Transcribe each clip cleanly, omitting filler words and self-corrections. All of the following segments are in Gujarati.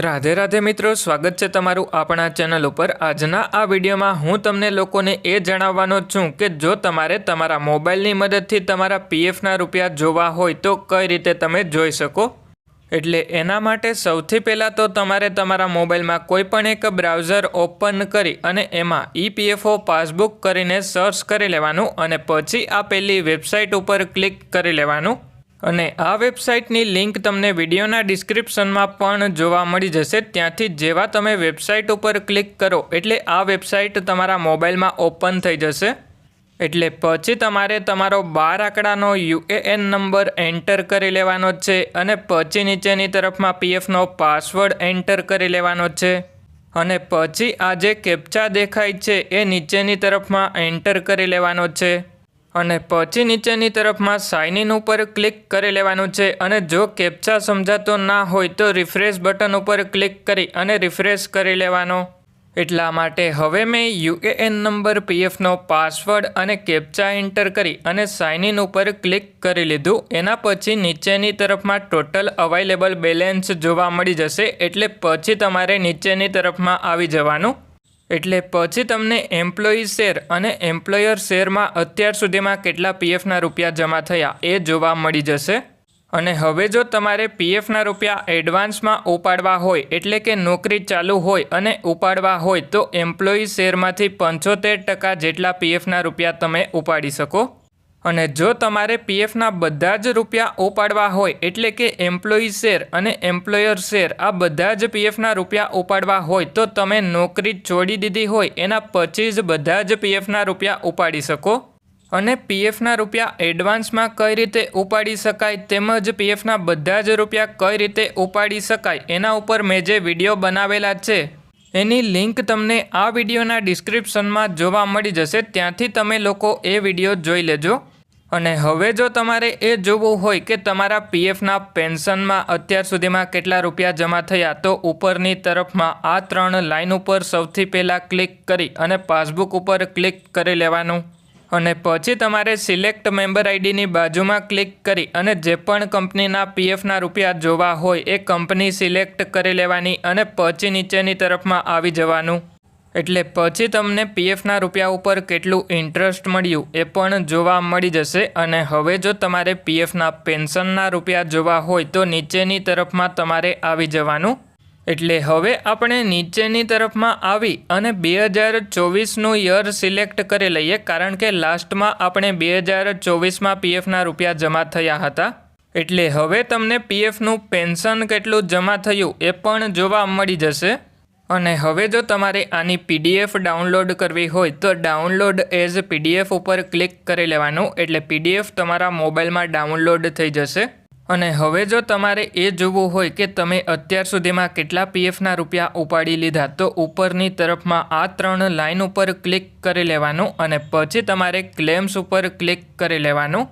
રાધે રાધે મિત્રો, સ્વાગત છે તમારું આપણા ચેનલ ઉપર। આજના આ વિડીયોમાં હું તમને લોકોને એ જણાવવાનો છું કે જો તમારે તમારા મોબાઈલની મદદથી તમારા પીએફના રૂપિયા જોવા હોય તો કઈ રીતે તમે જોઈ શકો। એટલે એના માટે સૌથી પહેલાં તો તમારે તમારા મોબાઈલમાં કોઈ પણ એક બ્રાઉઝર ઓપન કરી અને એમાં ઈપીએફઓ પાસબુક કરીને સર્ચ કરી લેવાનું અને પછી આપેલી વેબસાઇટ ઉપર ક્લિક કરી લેવાનું। અને આ વેબસાઇટની લિંક તમને વિડીયોના ડિસ્ક્રિપ્શનમાં પણ જોવા મળી જશે। ત્યાંથી જેવા તમે વેબસાઇટ ઉપર ક્લિક કરો એટલે આ વેબસાઇટ તમારા મોબાઈલમાં ઓપન થઈ જશે। એટલે પછી તમારે તમારો 12 આંકડાનો યુએએન નંબર એન્ટર કરી લેવાનો છે અને પછી નીચેની તરફમાં પીએફનો પાસવર્ડ એન્ટર કરી લેવાનો છે અને પછી આ જે કેપ્ચા દેખાય છે એ નીચેની તરફમાં એન્ટર કરી લેવાનો છે અને પછી નીચેની તરફમાં સાઇન ઇન ઉપર ક્લિક કરી લેવાનું છે અને જો કેપ્ચા સમજાતો ના હોય તો રિફ્રેશ બટન ઉપર ક્લિક કરી અને રિફ્રેશ કરી લેવાનો। એટલા માટે હવે મેં યુએએન નંબર, પીએફનો પાસવર્ડ અને કેપ્ચા એન્ટર કરી અને સાઇન ઇન ઉપર ક્લિક કરી લીધું। એના પછી નીચેની તરફમાં ટોટલ અવાઇલેબલ બેલેન્સ જોવા મળી જશે। એટલે પછી તમારે નીચેની તરફમાં આવી જવાનું। એટલે પછી તમને એમ્પ્લોયી શેર અને એમ્પ્લોયર શેરમાં અત્યાર સુધીમાં કેટલા પીએફના રૂપિયા જમા થયા એ જોવા મળી જશે। અને હવે જો તમારે પીએફના રૂપિયા એડવાન્સમાં ઉપાડવા હોય એટલે કે નોકરી ચાલુ હોય અને ઉપાડવા હોય તો એમ્પ્લોયી શેરમાંથી 75% જેટલા પીએફના રૂપિયા તમે ઉપાડી શકો। અને જો તમારે પીએફના બધા જ રૂપિયા ઉપાડવા હોય એટલે કે એમ્પ્લોયી શેર અને એમ્પ્લોયર શેર આ બધા જ પીએફના રૂપિયા ઉપાડવા હોય તો તમે નોકરી છોડી દીધી હોય એના પછી જ બધા જ પીએફના રૂપિયા ઉપાડી શકો। અને પીએફના રૂપિયા એડવાન્સમાં કઈ રીતે ઉપાડી શકાય તેમજ પીએફના બધા જ રૂપિયા કઈ રીતે ઉપાડી શકાય એના ઉપર મેં જે વિડીયો બનાવેલા છે એની લિંક તમને આ વિડીયોના ડિસ્ક્રિપ્શનમાં જોવા મળી જશે। ત્યાંથી તમે લોકો એ વિડીયો જોઈ લેજો। અને હવે જો તમારે એ જોવું હોય કે તમારા પીએફના પેન્શનમાં અત્યાર સુધીમાં કેટલા રૂપિયા જમા થયા તો ઉપરની તરફમાં આ 3 લાઇન ઉપર સૌથી પહેલાં ક્લિક કરી અને પાસબુક ઉપર ક્લિક કરી લેવાનું અને પછી તમારે સિલેક્ટ મેમ્બર આઈડીની બાજુમાં ક્લિક કરી અને જે પણ કંપનીના પીએફના રૂપિયા જોવા હોય એ કંપની સિલેક્ટ કરી લેવાની અને પછી નીચેની તરફમાં આવી જવાનું। એટલે પછી તમને પીએફના રૂપિયા ઉપર કેટલું ઇન્ટરેસ્ટ મળ્યું એ પણ જોવા મળી જશે। અને હવે જો તમારે પીએફના પેન્શનના રૂપિયા જોવા હોય તો નીચેની તરફમાં તમારે આવી જવાનું। એટલે હવે આપણે નીચેની તરફમાં આવી અને 2024નું યર સિલેક્ટ કરી લઈએ કારણ કે લાસ્ટમાં આપણે 2024માં પીએફના રૂપિયા જમા થયા હતા। એટલે હવે તમને પીએફનું પેન્શન કેટલું જમા થયું એ પણ જોવા મળી જશે। અને હવે જો તમારે આની પીડીએફ ડાઉનલોડ કરવી હોય તો ડાઉનલોડ એઝ પીડીએફ ઉપર ક્લિક કરી લેવાનું એટલે પીડીએફ તમારા મોબાઈલમાં ડાઉનલોડ થઈ જશે। અને હવે જો તમારે એ જોવું હોય કે તમે અત્યાર સુધીમાં કેટલા પીએફના રૂપિયા ઉપાડી લીધા તો ઉપરની તરફમાં આ 3 લાઇન ઉપર ક્લિક કરી લેવાનું અને પછી તમારે ક્લેમ્સ ઉપર ક્લિક કરી લેવાનું।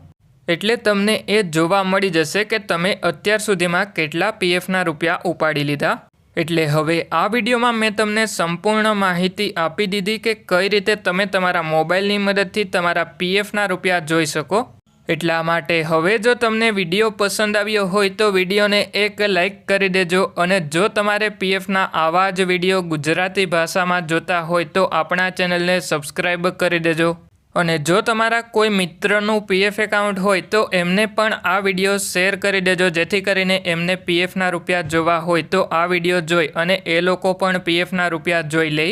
એટલે તમને એ જોવા મળી જશે કે તમે અત્યાર સુધીમાં કેટલા પીએફના રૂપિયા ઉપાડી લીધા। એટલે હવે આ વિડીયોમાં મેં તમને સંપૂર્ણ માહિતી આપી દીધી કે કઈ રીતે તમે તમારા મોબાઈલની મદદથી તમારા પીએફના રૂપિયા જોઈ શકો। એટલા માટે હવે જો તમને વિડીયો પસંદ આવ્યો હોય તો વિડીયોને એક લાઇક કરી દેજો અને જો તમારે પીએફના આવા જ વિડીયો ગુજરાતી ભાષામાં જોતા હોય તો આપણા ચેનલને સબસ્ક્રાઈબ કરી દેજો। અને જો તમારા કોઈ મિત્રનું પીએફ એકાઉન્ટ હોય તો એમને પણ આ વિડીયો શેર કરી દેજો જેથી કરીને એમને પીએફના રૂપિયા જોવા હોય તો આ વિડીયો જોઈ અને એ લોકો પણ પીએફના રૂપિયા જોઈ લે।